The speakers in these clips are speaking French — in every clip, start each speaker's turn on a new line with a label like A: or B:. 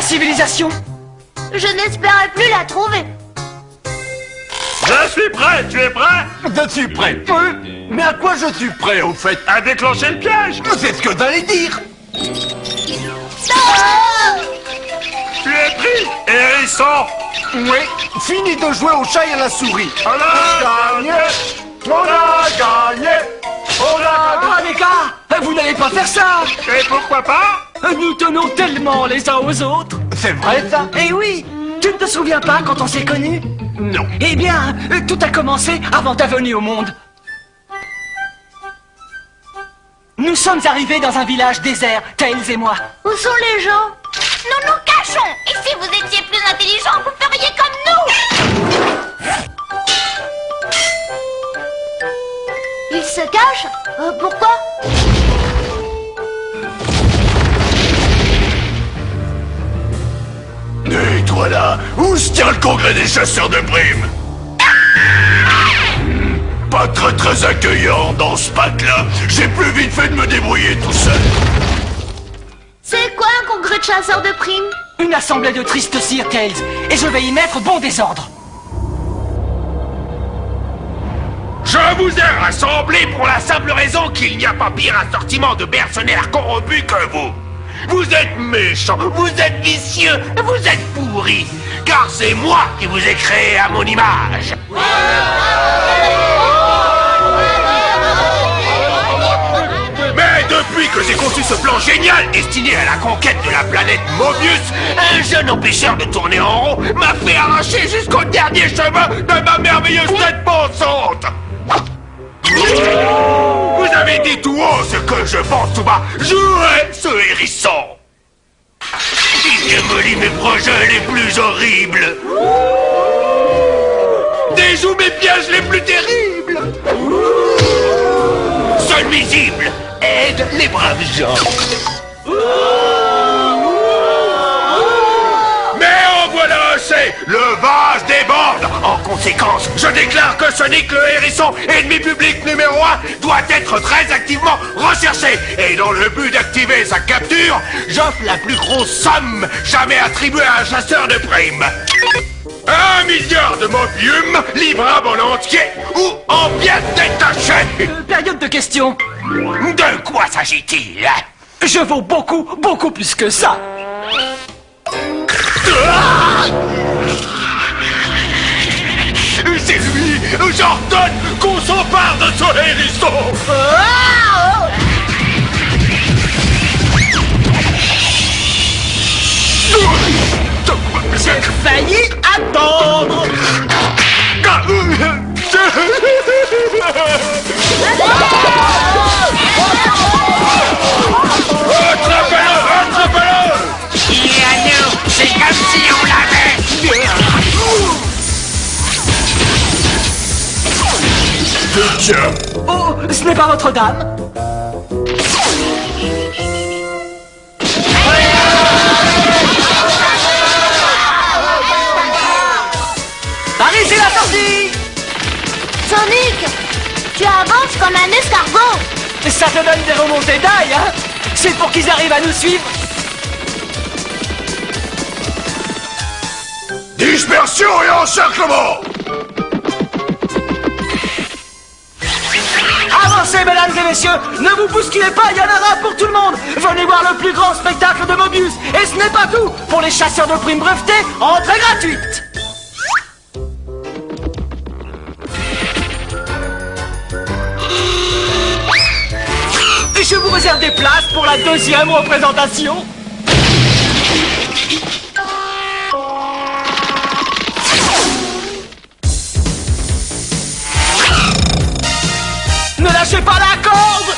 A: civilisation.
B: Je n'espérais plus la trouver.
C: Je suis prêt, tu es prêt?
D: Je suis prêt. Mais à quoi je suis prêt, au fait?
C: À déclencher le piège.
D: C'est ce que t'allais dire.
C: Tu es pris, hérisson.
D: Oui, fini de jouer au chat et à la souris.
C: On a gagné. On a gagné. On a gagné.
A: Ah, les gars, vous n'allez pas faire ça.
C: Et pourquoi pas?
A: Nous tenons tellement les uns aux autres.
D: C'est vrai, ça?
A: Eh oui, tu ne te souviens pas quand on s'est connus?
D: Non.
A: Eh bien, tout a commencé avant ta venue au monde. Nous sommes arrivés dans un village désert, Tails et moi.
B: Où sont les gens?
E: Nous nous cachons. Et si vous étiez plus intelligents, vous feriez comme nous.
B: Ils se cachent? Pourquoi?
D: Et toi là, où se tient le congrès des chasseurs de primes? Pas très accueillant dans ce pack-là. J'ai plus vite fait de me débrouiller tout seul.
B: C'est quoi un congrès de chasseurs de primes?
A: Une assemblée de tristes cires, Tails, et je vais y mettre bon désordre.
C: Je vous ai rassemblés pour la simple raison qu'il n'y a pas pire assortiment de mercenaires corrompus que vous. Vous êtes méchants, vous êtes vicieux, vous êtes pourris. Car c'est moi qui vous ai créé à mon image. Mais depuis que j'ai conçu ce plan génial destiné à la conquête de la planète Mobius, un jeune empêcheur de tourner en rond m'a fait arracher jusqu'au dernier cheveu de ma merveilleuse tête pensante. Vous avez dit tout haut ce que je pense tout bas. Jouez ce hérisson. Il démolit mes projets les plus horribles. Déjoue mes pièges les plus terribles. Seul visible, aide les braves gens. Mais en voilà assez. Le vase déborde. En conséquence, je déclare que Sonic le hérisson, ennemi public numéro 1, doit être très activement recherché. Et dans le but d'activer sa capture, j'offre la plus grosse somme jamais attribuée à un chasseur de primes. 1 milliard de mobium livrable en entier ou en pièces détachées.
A: Période de questions.
C: De quoi s'agit-il?
A: Je vaux beaucoup plus que ça.
C: C'est lui. J'ordonne qu'on s'empare de ce hérisson.
A: J'ai failli attendre.
C: Attrapez-le. Il est à nous. C'est comme si on l'avait.
D: Tiens.
A: Oh, ce n'est pas votre dame. Allez, c'est la sortie.
B: Sonic, tu avances comme un escargot.
A: Ça te donne des remontées d'ail, hein? C'est pour qu'ils arrivent à nous suivre.
D: Dispersion et encerclement.
A: Avancez, mesdames et messieurs. Ne vous bousculez pas, il y en aura pour tout le monde. Venez voir le plus grand spectacle de Mobius. Et ce n'est pas tout. Pour les chasseurs de primes brevetés, entrée gratuite. Je vous réserve des places pour la deuxième représentation. Ne lâchez pas la corde.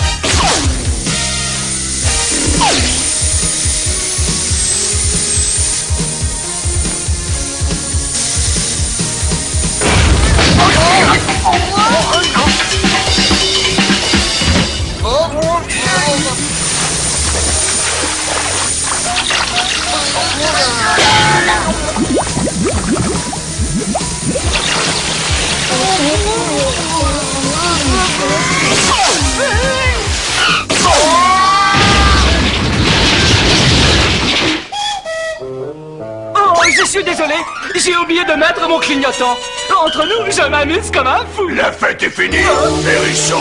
A: Je suis désolé, j'ai oublié de mettre mon clignotant. Entre nous, je m'amuse comme un fou.
D: La fête est finie, hérisson.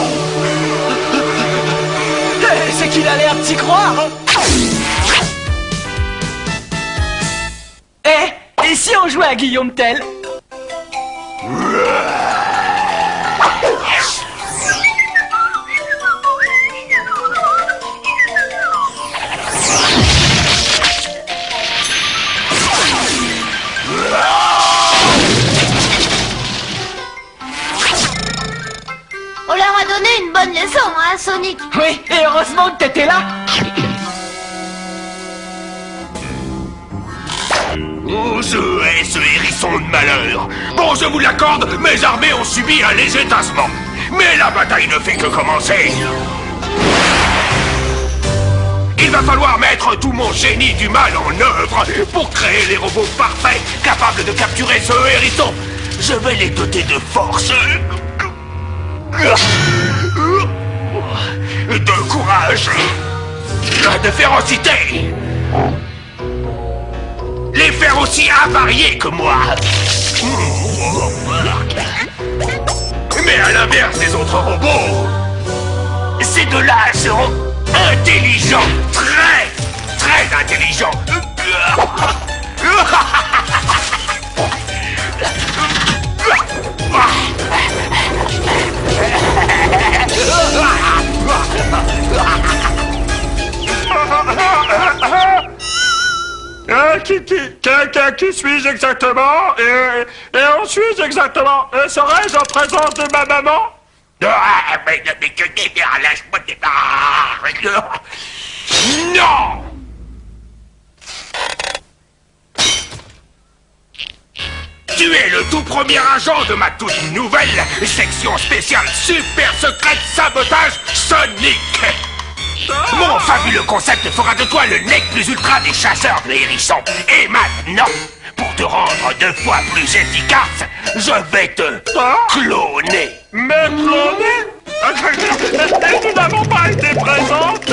A: C'est qu'il a l'air d'y croire. Et si on jouait à Guillaume Tell?
B: On leur a donné une bonne leçon, hein, Sonic?
A: Oui, et heureusement que t'étais là.
C: Oh, je hais ce hérisson de malheur. Bon, je vous l'accorde, mes armées ont subi un léger tassement. Mais la bataille ne fait que commencer. Il va falloir mettre tout mon génie du mal en œuvre pour créer les robots parfaits capables de capturer ce hérisson. Je vais les doter de force, de courage, de férocité. Les faire aussi avariés que moi. Mais à l'inverse des autres robots, ces deux-là seront intelligents, très intelligents.
F: Qui suis-je exactement? Et où suis-je exactement? Serais-je en présence de ma maman?
C: Non! Tu es le tout premier agent de ma toute nouvelle section spéciale super secrète sabotage Sonic. Mon fabuleux concept fera de toi le nec plus ultra des chasseurs de hérissons. Et maintenant, pour te rendre 2 fois plus efficace, je vais te cloner.
F: Mais cloné? Et nous n'avons pas été présentés!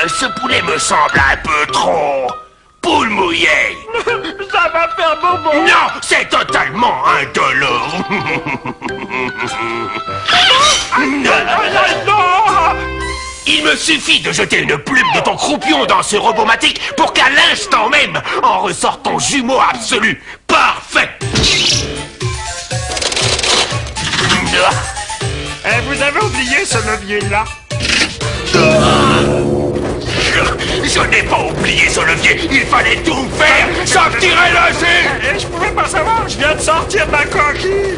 C: Ce poulet me semble un peu trop poule mouillée.
F: Ça va faire bobo!
C: Non, c'est totalement indolore.
F: Non!
C: Il me suffit de jeter une plume de ton croupion dans ce robomatique pour qu'à l'instant même en ressorte ton jumeau absolu. Parfait.
F: Vous avez oublié ce levier-là?
C: Je n'ai pas oublié ce levier. Il fallait tout me faire sauf tirer le jus.
F: Et je pouvais pas savoir, je viens de sortir ma coquille!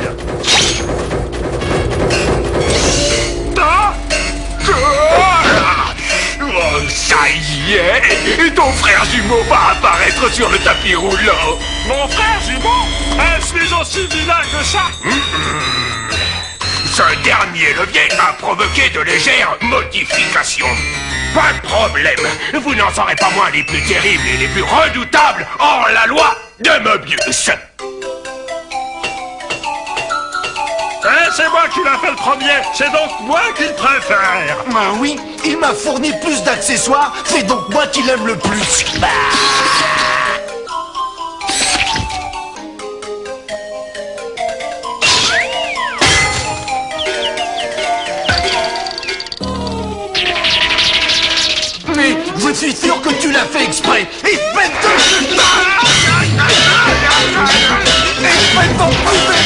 C: Oh, ça y est. Ton frère jumeau va apparaître sur le tapis roulant.
F: Mon frère jumeau? Suis-je aussi vilain que ça?
C: Ce dernier levier a provoqué de légères modifications. Pas de problème, vous n'en serez pas moins les plus terribles et les plus redoutables hors la loi de Mobius.
F: C'est moi qui l'a fait le premier, c'est donc moi qu'il préfère.
D: Ah oui, il m'a fourni plus d'accessoires, c'est donc moi qui l'aime le plus. Mais je suis sûr que tu l'as fait exprès. Espèce de... Espèce d'enfoiré.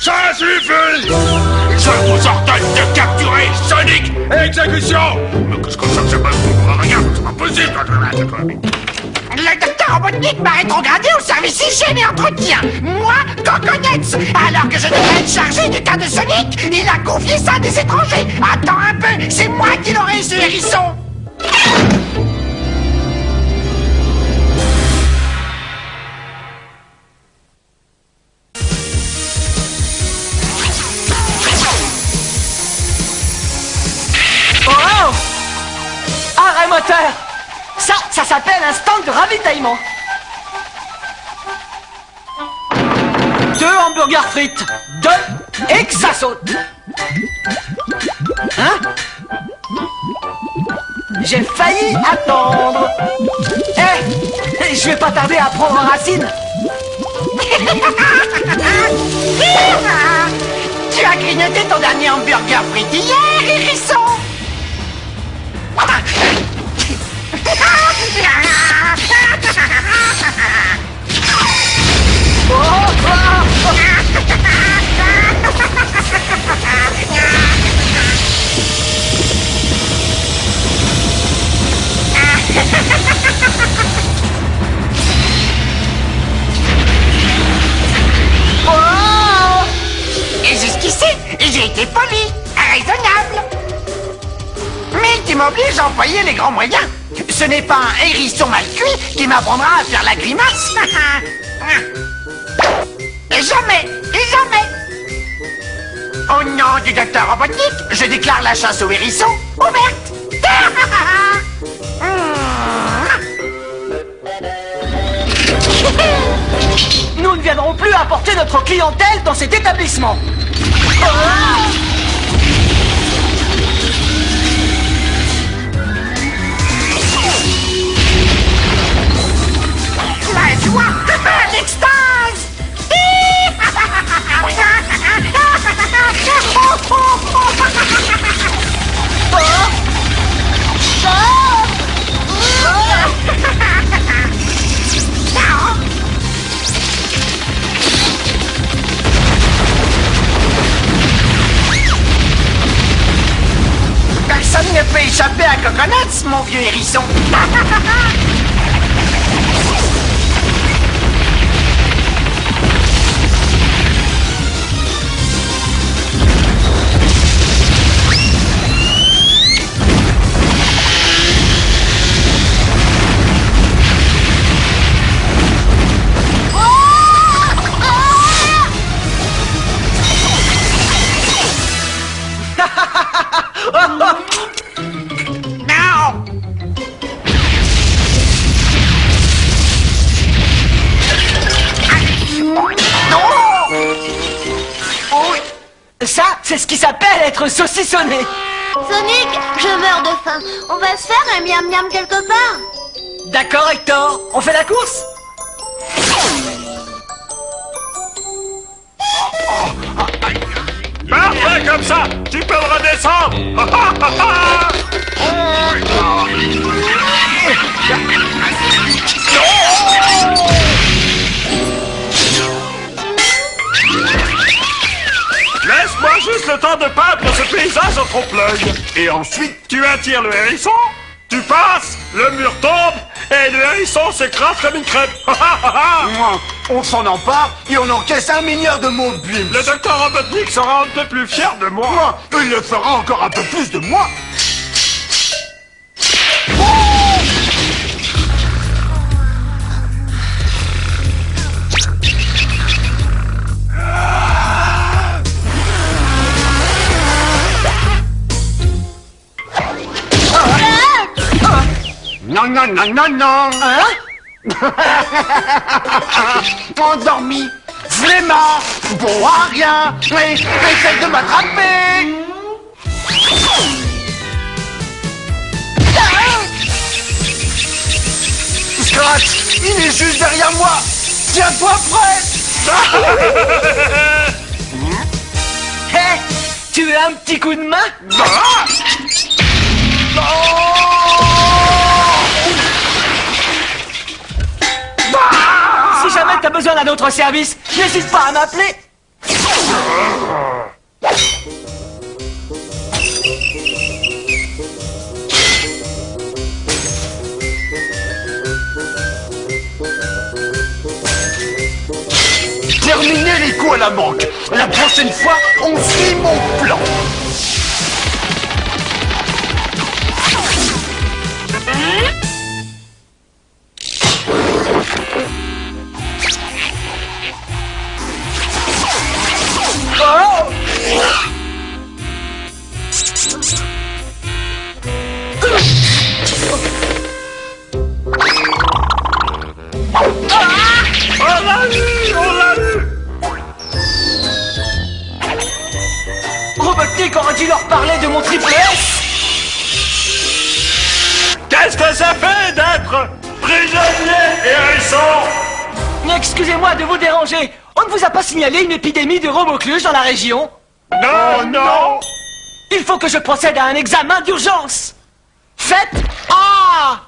C: Ça suffit! Je vous ordonne de capturer Sonic! Exécution! Mais qu'est-ce que ça me comprend rien? C'est pas possible!
G: Le docteur Robotnik m'a rétrogradé au service hygiène et entretien. Moi, Coconuts. Alors que je devrais être chargé du cas de Sonic, il a confié ça à des étrangers. Attends un peu, c'est moi qui l'aurai, ce hérisson.
A: Oh! Arrêt moteur! Ça s'appelle un stand de ravitaillement. 2 hamburgers frites, 2 et que ça saute. Hein? j'ai failli attendre. Eh, je vais pas tarder à prendre Racine.
G: Tu as grignoté ton dernier hamburger frit hier, hérisson. Et jusqu'ici, j'ai été poli, raisonnable. Mais tu m'obliges à employer les grands moyens. Ce n'est pas un hérisson mal cuit qui m'apprendra à faire la grimace. Jamais, jamais. Au nom du docteur Robotnik, je déclare la chasse aux hérissons ouverte.
A: Nous ne viendrons plus apporter notre clientèle dans cet établissement.
G: La joie, l'extase. Personne ne peut échapper à Coconuts, mon vieux hérisson.
A: Ça, c'est ce qui s'appelle être saucissonné.
B: Sonic, je meurs de faim. On va se faire un miam miam quelque part.
A: D'accord, Hector, on fait la course?
F: Parfait comme ça. Tu peux le redescendre. Laisse-moi juste le temps de peindre ce paysage en trompe-l'œil. Et ensuite, tu attires le hérisson, tu passes, le mur tombe, et le hérisson s'écrase comme une crêpe.
C: On s'en empare et on encaisse 1 milliard de mobiles.
F: Le docteur Robotnik sera un peu plus fier de moi.
C: Il le fera encore un peu plus de moi. Non, non, non, non, non.
A: Hein?
C: Endormi, flemmard, bon à rien, et essaye de m'attraper. Scratch, il est juste derrière moi. Tiens-toi prêt.
A: Hé, tu veux un petit coup de main? Si jamais t'as besoin d'un autre service, n'hésite pas à m'appeler.
C: Terminez les coups à la manque. La prochaine fois, on suit mon plan.
A: Robotnik aurait dû leur parler de mon triple S.
F: Qu'est-ce que ça fait d'être prisonnier, hérisson?
A: Excusez-moi de vous déranger. On ne vous a pas signalé une épidémie de robocluche dans la région?
F: Non, non.
A: Il faut que je procède à un examen d'urgence. Faites A.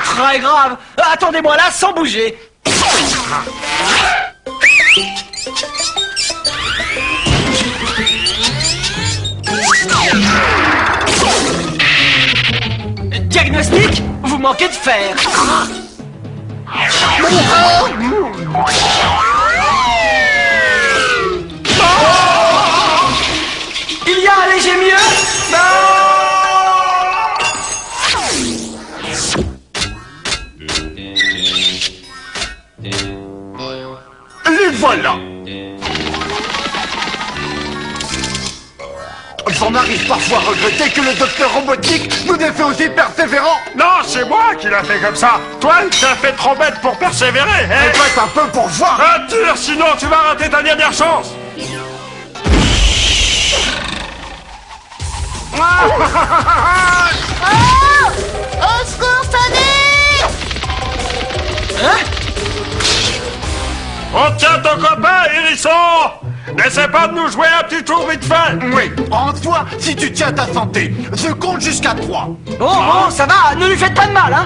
A: Très grave. Attendez-moi là sans bouger. Diagnostic, vous manquez de fer. Il y a un léger mieux.
C: Les voilà.
H: On arrive parfois à regretter que le docteur Robotnik nous ait fait aussi persévérants.
F: Non, c'est moi qui l'a fait comme ça. Toi, tu t'as fait trop bête pour persévérer, hein?
H: Répète un peu pour voir.
F: Tire, sinon tu vas rater ta dernière chance.
B: Oh! Au secours, Sonic!
F: On tient ton copain, hérisson. N'essaie pas de nous jouer un petit tour vite fait.
H: Oui, en soi, si tu tiens ta santé, je compte jusqu'à 3.
A: Oh, ça va, ne lui faites pas de mal, hein.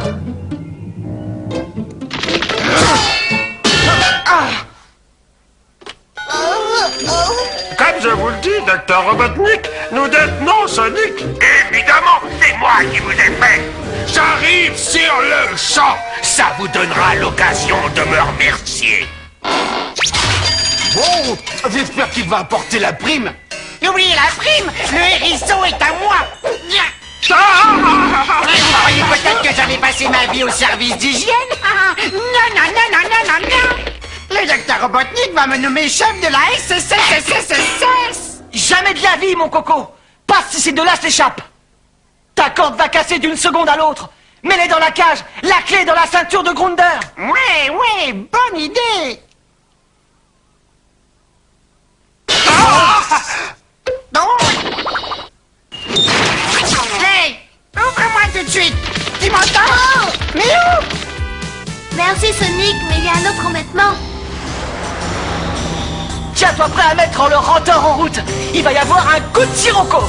F: Comme je vous le dis, docteur Robotnik, nous détenons Sonic.
C: Évidemment, c'est moi qui vous ai fait. J'arrive sur le champ. Ça vous donnera l'occasion de me remercier.
H: Bon, j'espère qu'il va apporter la prime.
G: Oubliez la prime, le hérisson est à moi. Vous croyez peut-être que j'avais passé ma vie au service d'hygiène? Non. Le docteur Robotnik va me nommer chef de la SSSSSS.
A: Jamais de la vie, mon coco. Pas si ces deux-là s'échappent. Ta corde va casser d'une seconde à l'autre. Mets-les dans la cage. La clé dans la ceinture de Grunder.
G: Ouais, bonne idée. Hey, ouvre-moi tout de suite. Tu m'entends? Mais où?
B: Merci, Sonic, mais il y a un autre embêtement.
A: Tiens-toi prêt à mettre le renteur en route. Il va y avoir un coup de sirocco.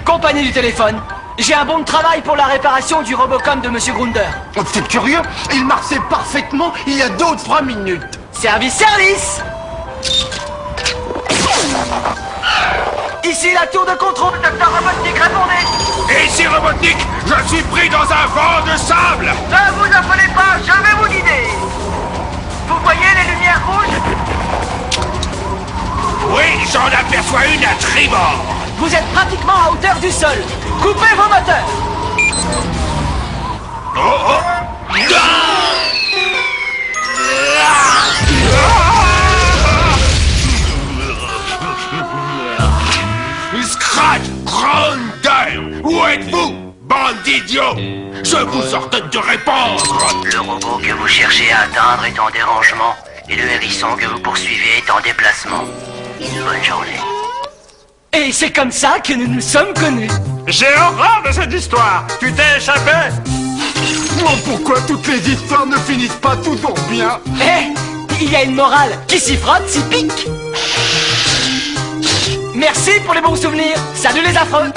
A: Compagnie du téléphone. J'ai un bon de travail pour la réparation du Robocom de Monsieur Grunder.
H: C'est curieux, il marchait parfaitement il y a 2 ou 3 minutes.
A: Service. Ici la tour de contrôle, docteur Robotnik, répondez.
C: Et ici Robotnik, je suis pris dans un vent de sable.
A: Ne vous affolez pas, je vais vous guider. Vous voyez les lumières rouges?
C: Oui, j'en aperçois une à tribord.
A: Vous êtes pratiquement à hauteur du sol. Coupez vos moteurs.
C: Scratch, Grunder, où êtes-vous, bande d'idiots? Je vous ordonne de répondre.
I: Le robot que vous cherchez à atteindre est en dérangement et le hérisson que vous poursuivez est en déplacement. Bonne journée.
A: Et c'est comme ça que nous nous sommes connus.
F: J'ai horreur de cette histoire. Tu t'es échappé.
H: Oh, pourquoi toutes les histoires ne finissent pas toujours bien?
A: Il y a une morale. Qui s'y frotte s'y pique. Merci pour les bons souvenirs. Salut les affreux.